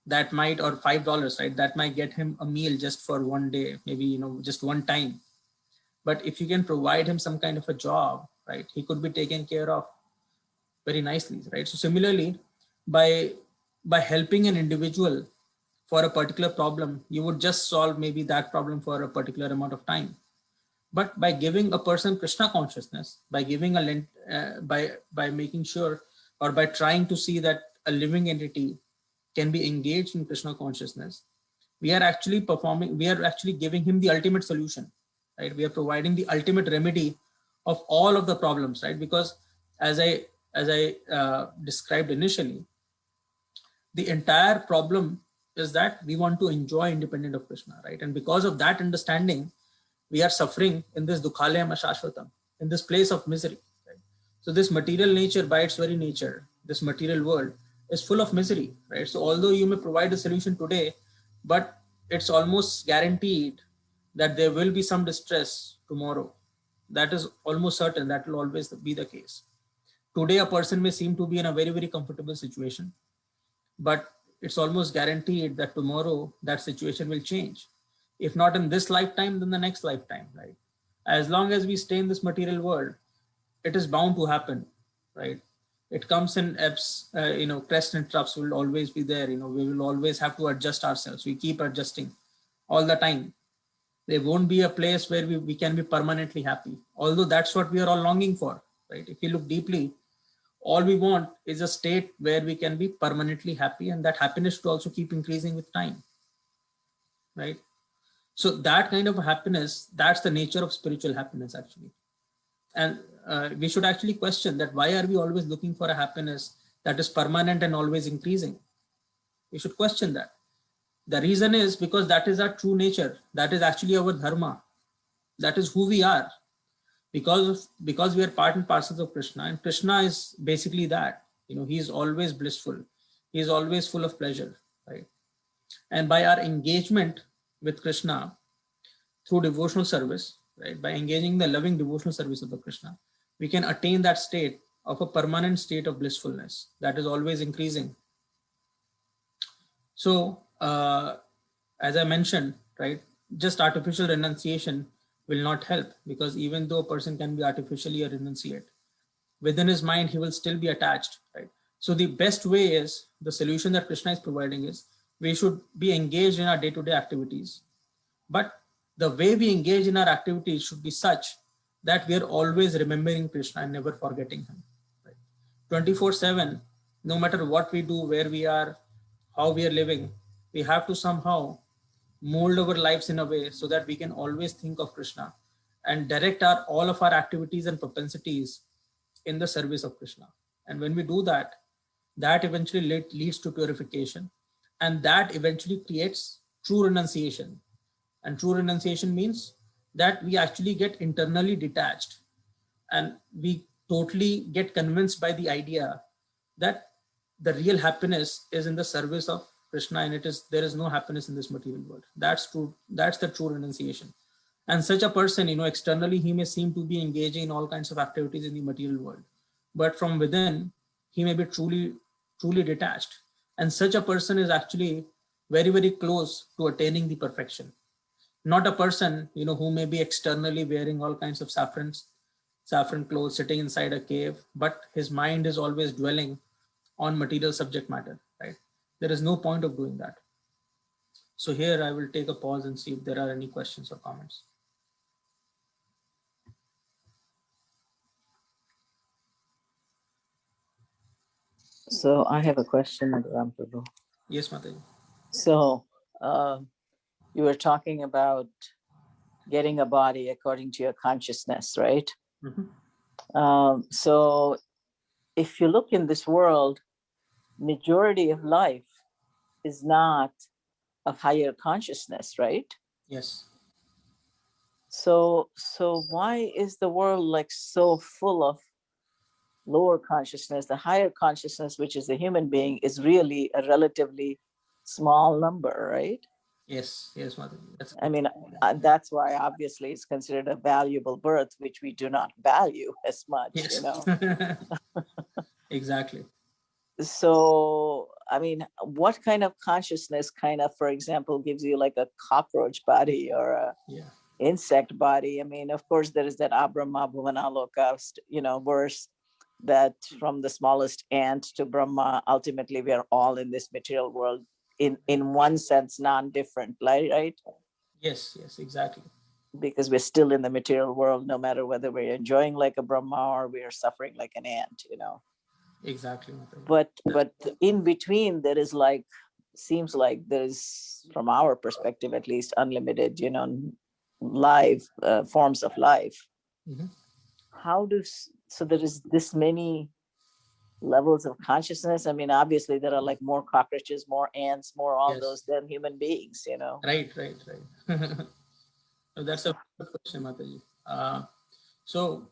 that might, or $5, right? That might get him a meal just for one day, maybe, just one time. But if you can provide him some kind of a job, right? He could be taken care of very nicely, right? So similarly, by helping an individual for a particular problem, you would just solve maybe that problem for a particular amount of time. But by giving a person Krishna consciousness, by giving by making sure, or by trying to see that a living entity can be engaged in Krishna consciousness, we are actually giving him the ultimate solution, right? We are providing the ultimate remedy of all of the problems, right? Because as I described initially, the entire problem is that we want to enjoy independent of Krishna, right? And because of that understanding, we are suffering in this dukhalayam ashashvatam, in this place of misery, right? So this material nature, by its very nature, this material world is full of misery, right? So although you may provide a solution today, but it's almost guaranteed that there will be some distress tomorrow. That is almost certain. That will always be the case. Today, a person may seem to be in a very, very comfortable situation, but it's almost guaranteed that tomorrow that situation will change. If not in this lifetime, then the next lifetime, right? As long as we stay in this material world, it is bound to happen, right? It comes in ebbs, crests and troughs will always be there. We will always have to adjust ourselves. We keep adjusting all the time. There won't be a place where we can be permanently happy, although that's what we are all longing for, right? If you look deeply, all we want is a state where we can be permanently happy, and that happiness should also keep increasing with time, right? So that kind of happiness, that's the nature of spiritual happiness actually. And we should actually question that why are we always looking for a happiness that is permanent and always increasing? We should question that. The reason is because that is our true nature. That is actually our dharma. That is who we are. Because we are part and parcels of Krishna, and Krishna is basically that. He is always blissful. He is always full of pleasure, right? And by our engagement with Krishna through devotional service, right, by engaging in the loving devotional service of the Krishna, we can attain that state of a permanent state of blissfulness that is always increasing. So, as I mentioned, right, just artificial renunciation will not help, because even though a person can be artificially a renunciate, within his mind he will still be attached, right? So the best way is, the solution that Krishna is providing is, we should be engaged in our day-to-day activities, but the way we engage in our activities should be such that we are always remembering Krishna and never forgetting him, right? 24/7, no matter what we do, where we are, how we are living, we have to somehow mold our lives in a way so that we can always think of Krishna and direct all of our activities and propensities in the service of Krishna. And when we do that, that eventually leads to purification, and that eventually creates true renunciation. And true renunciation means that we actually get internally detached, and we totally get convinced by the idea that the real happiness is in the service of Krishna, and there is no happiness in this material world. That's true. That's the true renunciation. And such a person, externally he may seem to be engaging in all kinds of activities in the material world, but from within he may be truly detached. And such a person is actually very, very close to attaining the perfection. Not a person, who may be externally wearing all kinds of saffron clothes, sitting inside a cave, but his mind is always dwelling on material subject matter, right? There is no point of doing that. So here I will take a pause and see if there are any questions or comments. So I have a question, Ram Prabhu. Yes, Mataji. So you were talking about getting a body according to your consciousness, right? Mm-hmm. So if you look in this world, majority of life is not of higher consciousness, right? Yes. So why is the world like so full of lower consciousness? The higher consciousness, which is the human being, is really a relatively small number, right? Yes, Mataji. I mean, that's why obviously it's considered a valuable birth, which we do not value as much, Yes. Exactly. So, I mean, what kind of consciousness for example, gives you like a cockroach body or a insect body? I mean, of course, there is that Abrahma Bhuvanaloka, verse that from the smallest ant to Brahma, ultimately we are all in this material world in one sense, non-different, right? Yes, exactly. because we're still in the material world, no matter whether we're enjoying like a Brahma or we are suffering like an ant, you know. Exactly. Mataji. But in between, there is like, seems like there is, from our perspective at least, unlimited, you know, life forms of life. Mhm. So there is this many levels of consciousness. I mean, obviously there are like more cockroaches, more ants, more all Yes. those than human beings, you know. Right. So that's a good question, Mataji. So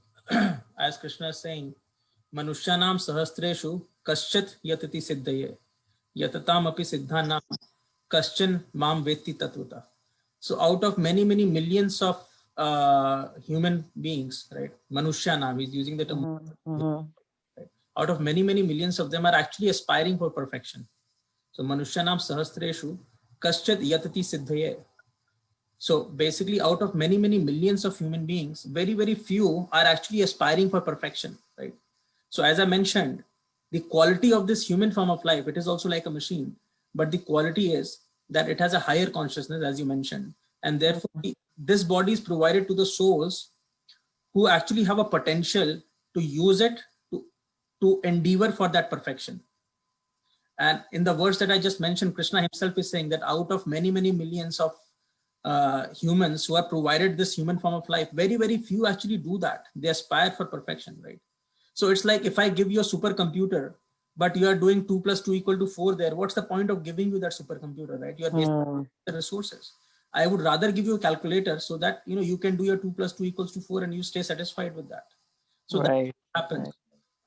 as Krishna is saying, Manushyanam sahastreshu kaschat yatati siddhaye yatatam api siddhanam kaschan mam vetti tatvata. So out of many millions of human beings, right? Manushyanam is using the term. Mhm. Right? Out of many millions of them are actually aspiring for perfection. So Manushyanam sahastreshu kaschat yatati siddhaye. So basically, out of many millions of human beings, very few are actually aspiring for perfection, right? So as I mentioned, the quality of this human form of life, it is also like a machine, but the quality is that it has a higher consciousness, as you mentioned, and therefore this body is provided to the souls who actually have a potential to use it to endeavor for that perfection. And in the words that I just mentioned, Krishna himself is saying that out of many millions of humans who are provided this human form of life, very few actually do that. They aspire for perfection, right? So it's like if I give you a supercomputer, but you are doing 2 + 2 = 4 there, what's the point of giving you that supercomputer, right? You are wasting the resources. I would rather give you a calculator so that you can do your 2 + 2 = 4 and you stay satisfied with that. So Right. that happens.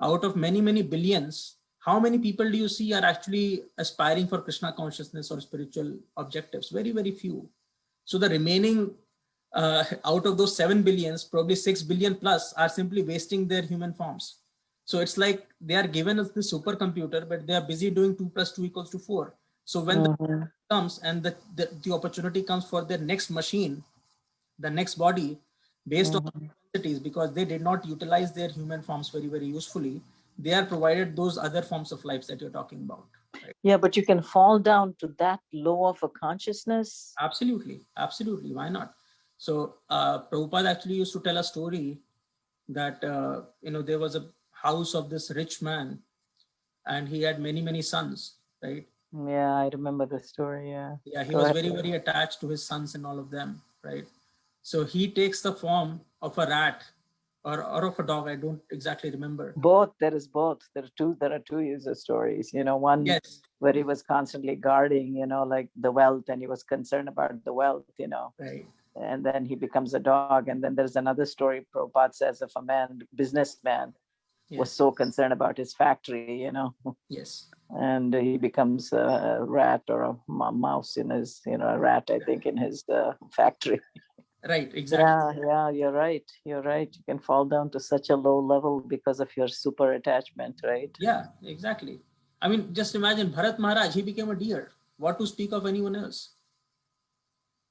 Out of many billions, how many people do you see are actually aspiring for Krishna consciousness or spiritual objectives? Very few. So the remaining out of those 7 billions, probably 6 billion plus are simply wasting their human forms. So it's like they are given us the supercomputer, but they are busy doing 2 + 2 = 4. So when the comes and the opportunity comes for their next machine, the next body, based on capacities, because they did not utilize their human forms very usefully, they are provided those other forms of lives that you're talking about. Right? Yeah, but you can fall down to that low of a consciousness. Absolutely. Why not? So Prabhupada actually used to tell a story that there was a house of this rich man, and he had many sons, right? Yeah, I remember the story. Yeah. Yeah, he Go was ahead. very attached to his sons and all of them, right? So he takes the form of a rat or of a dog. I don't exactly remember. Both. There is both. There are two user stories. One Yes. where he was constantly guarding, like the wealth, and he was concerned about the wealth, Right. And then he becomes a dog. And then there's another story Prabhupada says of a businessman, was so concerned about his factory, Yes. And he becomes a rat or a mouse in his, a rat, I think, in his factory. Right, exactly. Yeah, you're right. You can fall down to such a low level because of your super attachment, right? Yeah, exactly. I mean, just imagine Bharat Maharaj, he became a deer. What to speak of anyone else?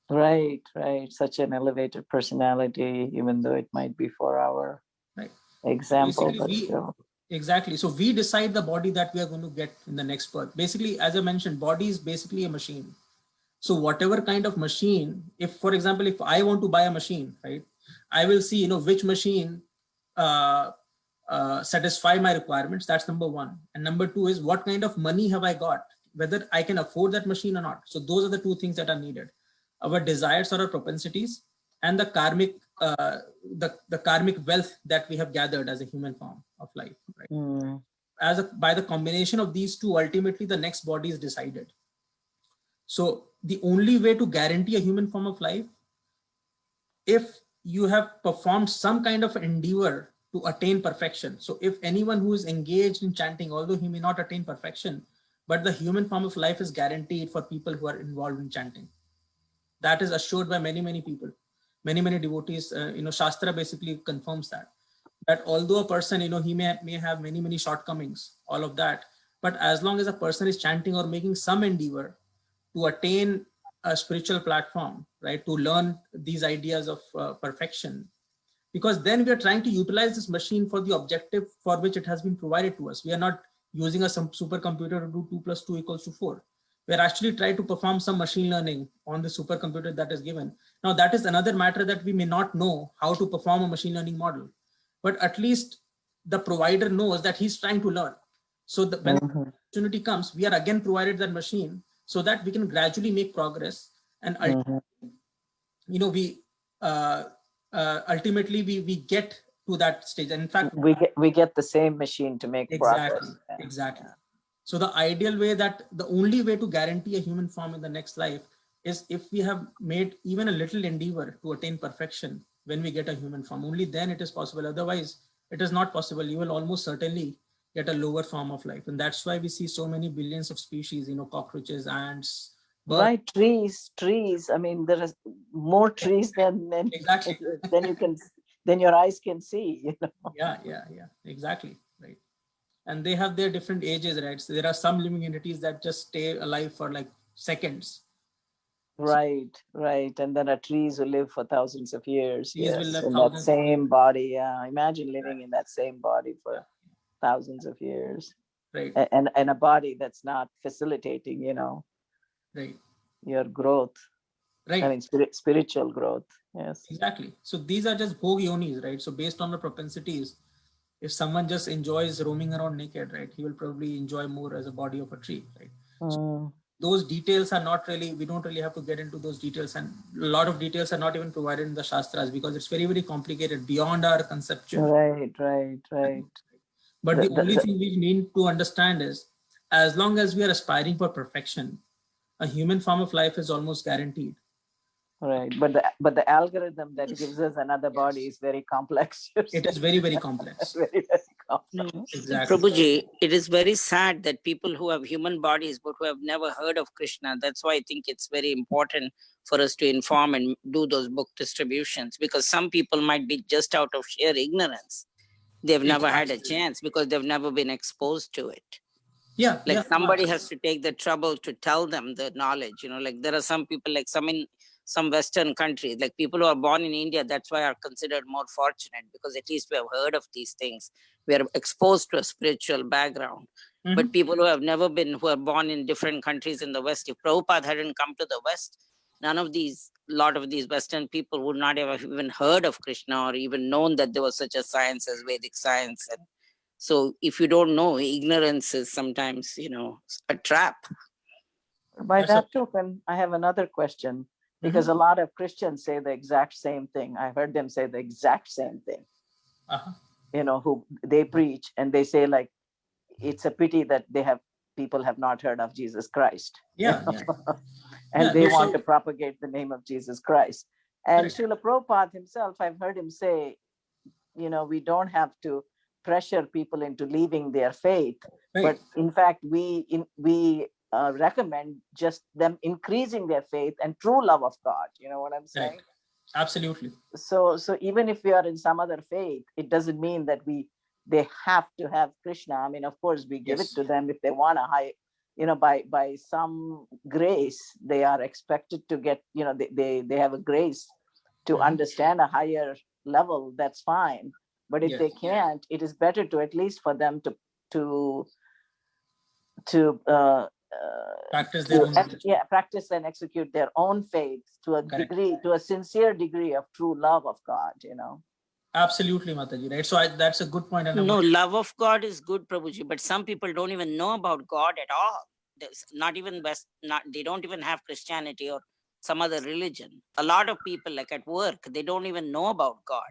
Right. Such an elevated personality, even though it might be for our example. So exactly. So we decide the body that we are going to get in the next birth. Basically, as I mentioned, body is basically a machine. So whatever kind of machine, if, for example, if I want to buy a machine, right, I will see, which machine satisfy my requirements. That's number one. And number two is what kind of money have I got, whether I can afford that machine or not. So those are the two things that are needed: our desires or our propensities, and the karmic the karmic wealth that we have gathered as a human form of life. Right? By the combination of these two, ultimately the next body is decided. So the only way to guarantee a human form of life, if you have performed some kind of endeavor to attain perfection. So if anyone who is engaged in chanting, although he may not attain perfection, but the human form of life is guaranteed for people who are involved in chanting. That is assured by many people, many devotees. Shastra basically confirms that although a person, he may have many shortcomings, all of that, but as long as a person is chanting or making some endeavor to attain a spiritual platform, right, to learn these ideas of perfection, because then we are trying to utilize this machine for the objective for which it has been provided to us. We are not using a supercomputer to do 2 + 2 = 4. we're actually trying to perform some machine learning on the supercomputer that is given. Now that is another matter, that we may not know how to perform a machine learning model, but at least the provider knows that he's trying to learn. So when the opportunity comes, we are again provided that machine so that we can gradually make progress. And we ultimately we get to that stage. And in fact, we get the same machine to make progress. Exactly. So the ideal way, that the only way to guarantee a human form in the next life is if we have made even a little endeavor to attain perfection when we get a human form. Only then it is possible. Otherwise, it is not possible. You will almost certainly get a lower form of life. And that's why we see so many billions of species, cockroaches, ants, birds. Right, trees. I mean, there is more trees than Exactly. than your eyes can see. Yeah, exactly. Right. And they have their different ages, right? So there are some living entities that just stay alive for like seconds. Right. And then are trees who live for thousands of years. Trees will Yes, live in that thousands of same body. Yeah, imagine living in that same body for thousands of years. Right. And a body that's not facilitating, right, your growth. Right. I mean, spiritual growth. Yes. Exactly. So these are just bhog yonis, right? So based on the propensities, if someone just enjoys roaming around naked, right, he will probably enjoy more as a body of a tree, right? So those details are not really, we don't really have to get into those details, and a lot of details are not even provided in the Shastras because it's very, very complicated beyond our conception. Right. But the only thing we need to understand is, as long as we are aspiring for perfection, a human form of life is almost guaranteed. Right, but the algorithm that gives us another body is very complex. It is very, very complex. Very complex. No, Exactly. Prabhuji, it is very sad that people who have human bodies but who have never heard of Krishna, that's why I think it's very important for us to inform and do those book distributions, because some people might be just out of sheer ignorance. They've never had a chance because they've never been exposed to it. Yeah. Like somebody has to take the trouble to tell them the knowledge, like there are some people, like some Western countries, like people who are born in India, that's why are considered more fortunate, because at least we have heard of these things. We are exposed to a spiritual background. But people who have never been, who are born in different countries in the West, if Prabhupada hadn't come to the West, a lot of these Western people would not have even heard of Krishna or even known that there was such a science as Vedic science. And so if you don't know, ignorance is sometimes, a trap. By that token, I have another question. Because a lot of Christians say the exact same thing. I heard them say the exact same thing. Who they preach, and they say, like, it's a pity that people have not heard of Jesus Christ. And they want to propagate the name of Jesus Christ. And Srila Prabhupada himself, I've heard him say, we don't have to pressure people into leaving their faith, but in fact, we recommend just them increasing their faith and true love of God. You know what I'm saying? Right. Absolutely. So even if we are in some other faith, it doesn't mean that they have to have Krishna. I mean, of course, we give it to them if they want a by some grace, they are expected to get, they have a grace to understand a higher level. That's fine. But if they can't, it is better to at least for them to practice and execute their own faith to a degree, to a sincere degree of true love of God, Absolutely, Mataji, right? So that's a good point. No, love of God is good, Prabhuji, but some people don't even know about God at all. There's they don't even have Christianity or some other religion. A lot of people, like at work, they don't even know about God.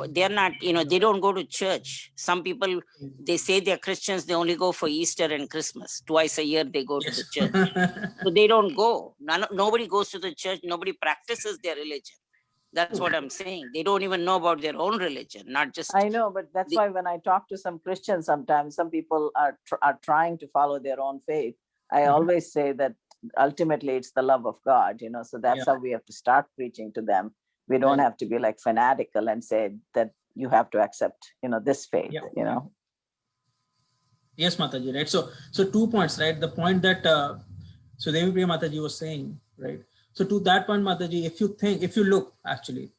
They're not, they don't go to church. Some people, they say they're Christians, they only go for Easter and Christmas. Twice a year they go to the church. So they don't go. Nobody goes to the church. Nobody practices their religion. That's what I'm saying. They don't even know about their own religion, not just... I know, but that's why when I talk to some Christians, sometimes some people are trying to follow their own faith. I always say that ultimately it's the love of God, so that's how we have to start preaching to them. We don't have to be like fanatical and say that you have to accept, this faith, Yes, Mataji, right? So 2 points, right? The point that so Devi Priya Mataji was saying, right? So to that point, Mataji, if you look, actually,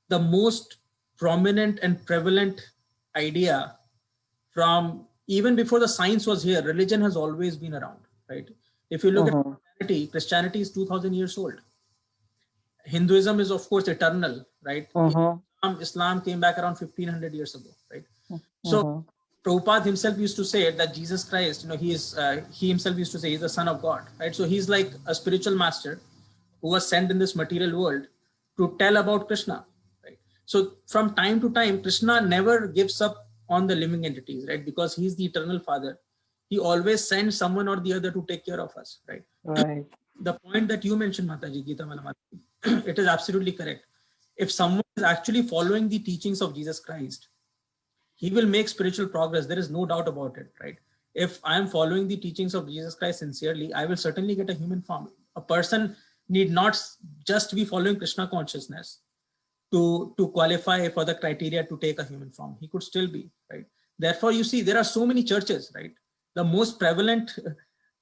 the most prominent and prevalent idea from even before the science was here, religion has always been around, right? If you look Mhm. at Christianity is 2000 years old. Hinduism is of course eternal, right? Mhm. Islam came back around 1500 years ago, right? So Mhm. Prabhupada himself used to say that Jesus Christ, he himself used to say he's the Son of God, right? So he's like a spiritual master who was sent in this material world to tell about Krishna, right? So from time to time, Krishna never gives up on the living entities, right? Because he's the eternal Father. He always sends someone or the other to take care of us, right? Right. The point that you mentioned, Mataji, Geeta Mala Mataji, it is absolutely correct. If someone is actually following the teachings of Jesus Christ, he will make spiritual progress. There is no doubt about it, right? If I am following the teachings of Jesus Christ sincerely, I will certainly get a human form. A person need not just be following Krishna consciousness to qualify for the criteria to take a human form. He could still be, right? Therefore, you see, there are so many churches, right? The most prevalent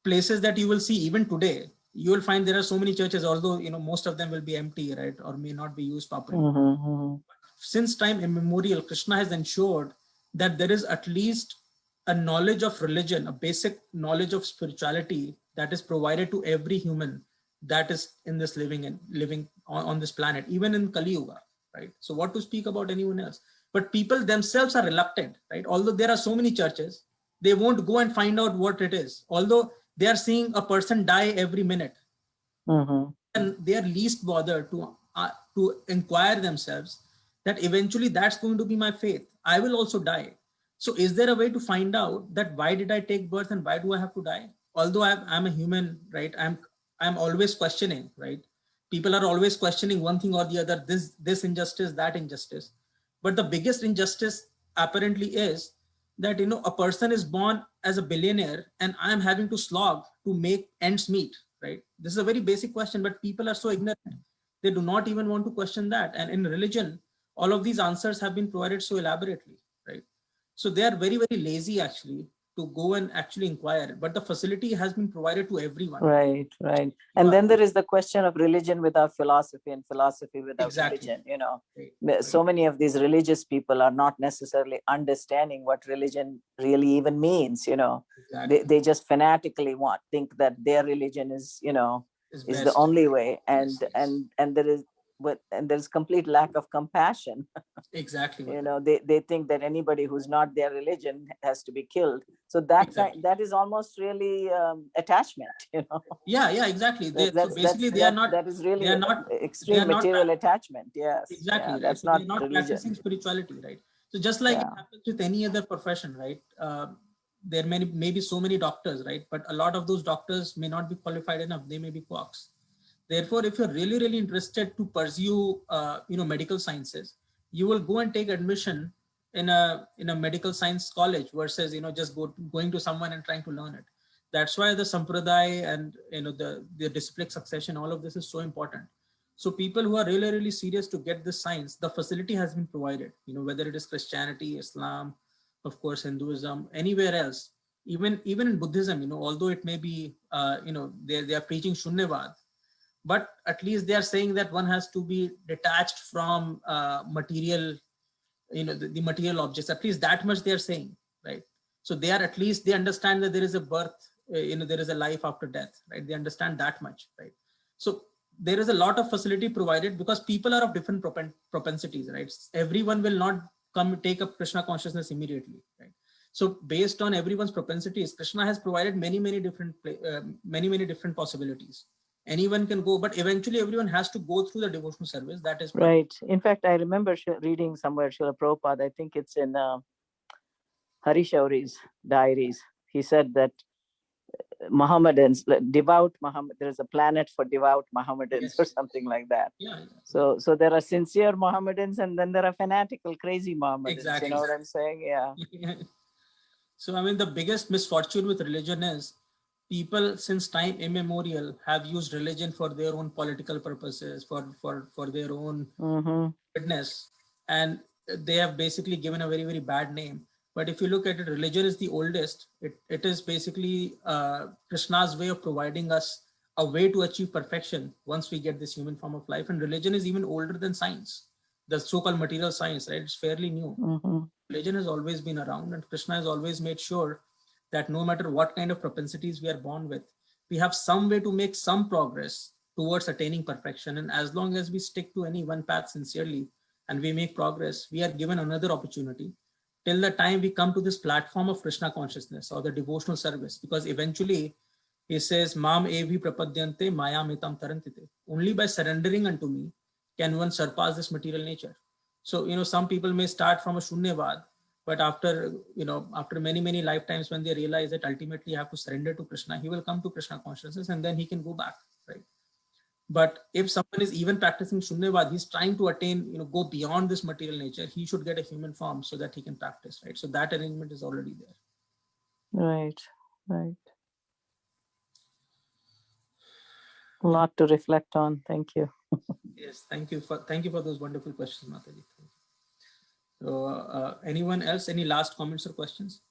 places that you will see even today, you will find there are so many churches, although most of them will be empty, right, or may not be used properly. Mhm. Since time immemorial, Krishna has ensured that there is at least a knowledge of religion, a basic knowledge of spirituality that is provided to every human that is in this living on this planet, even in Kali Yuga, right? So what to speak about anyone else? But people themselves are reluctant, right? Although there are so many churches, they won't go and find out what it is. Although they are seeing a person die every minute, Mhm. and they are least bothered to inquire themselves that eventually that's going to be my faith. I will also die. So is there a way to find out that why did I take birth and why do I have to die? Although I'm a human, right? I'm always questioning, right? People are always questioning one thing or the other, this injustice, that injustice. But the biggest injustice apparently is that a person is born as a billionaire and I'm having to slog to make ends meet, right? This is a very basic question, but people are so ignorant. They do not even want to question that. And in religion, all of these answers have been provided so elaborately, right? So they are very, very lazy actually to go and actually inquire, but the facility has been provided to everyone. Right. And then there is the question of religion without philosophy and philosophy without Exactly. religion. Right. So many of these religious people are not necessarily understanding what religion really even means. Exactly. They just fanatically think that their religion is is the only way, and Yes. and there's complete lack of compassion. Exactly. They think that anybody who's not their religion has to be killed. So that is almost really attachment. Yeah, exactly. That is really extreme material attachment. Yes. Exactly, right. That's So not they're not religion. practicing spirituality, right? So just like it Yeah. happens with any other profession, right? There may be so many doctors, right? But a lot of those doctors may not be qualified enough. They may be quacks. Therefore, if you're really, really interested to pursue, medical sciences, you will go and take admission in a medical science college versus just going to someone and trying to learn it. That's why the sampradaya and the disciplic succession, all of this is so important. So people who are really, really serious to get this science, the facility has been provided. Whether it is Christianity, Islam, of course, Hinduism, anywhere else, even in Buddhism, although it may be, they are preaching Shunyavad, but at least they are saying that one has to be detached from material, the material objects. At least that much they are saying, right? So they understand that there is a birth, there is a life after death, right? They understand that much, right? So there is a lot of facility provided because people are of different propensities, right? Everyone will not come take up Krishna consciousness immediately, right? So based on everyone's propensities, Krishna has provided many different possibilities. Anyone can go, but eventually everyone has to go through the devotional service. That is right. In fact, I remember reading somewhere Srila Prabhupada, I think it's in Hari Shauri's diaries. He said that Mohammedans, devout Muhammad, there is a planet for devout Mohammedans, or something like that. Yeah. So there are sincere Mohammedans, and then there are fanatical, crazy Mohammedans. Exactly. You know what I'm saying? Yeah. So the biggest misfortune with religion is people since time immemorial have used religion for their own political purposes, for their own goodness, and they have basically given a very, very bad name. But if you look at it, religion is the oldest. It is basically Krishna's way of providing us a way to achieve perfection once we get this human form of life. And religion is even older than science, the so-called material science, right? It's fairly new. Religion has always been around, and Krishna has always made sure that no matter what kind of propensities we are born with, we have some way to make some progress towards attaining perfection. And as long as we stick to any one path sincerely and we make progress, we are given another opportunity till the time we come to this platform of Krishna consciousness or the devotional service. Because eventually he says, Mam evi prapadyante maya mitam tarantite. Only by surrendering unto me can one surpass this material nature. So, some people may start from a Shunyavad, but after many lifetimes, when they realize that ultimately you have to surrender to Krishna, he will come to Krishna consciousness and then he can go back, right? But if someone is even practicing Shunyavad, he's trying to attain, go beyond this material nature, he should get a human form so that he can practice, right? So that arrangement is already there. Right. A lot to reflect on. Thank you. Yes, thank you for those wonderful questions, Mataji. Thank you. So, anyone else? Any last comments or questions?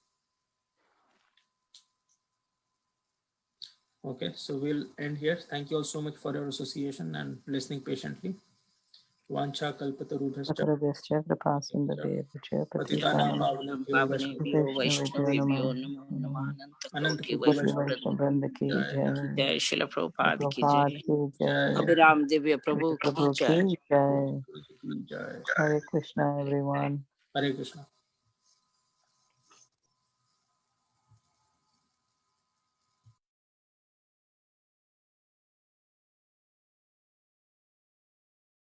Okay, so we'll end here. Thank you all so much for your association and listening patiently. Vancha kalpatarubhascha Patradescha kripasindhudevaccha patitanam Pavanam pavanebhyo Pavanebhyo vaishnavebhyo Vaishnavebhyo Namo Namo Ananta Ananta Koti Koti Vaishnava Vrinda ki Jai. jai. Jai Srila Prabhupada ki Prabhupada jai. ki jai. Abhiram Divya Prabhu ki Prabhu jai. ki jai. Jai. Hare Krishna, everyone. Hare Krishna.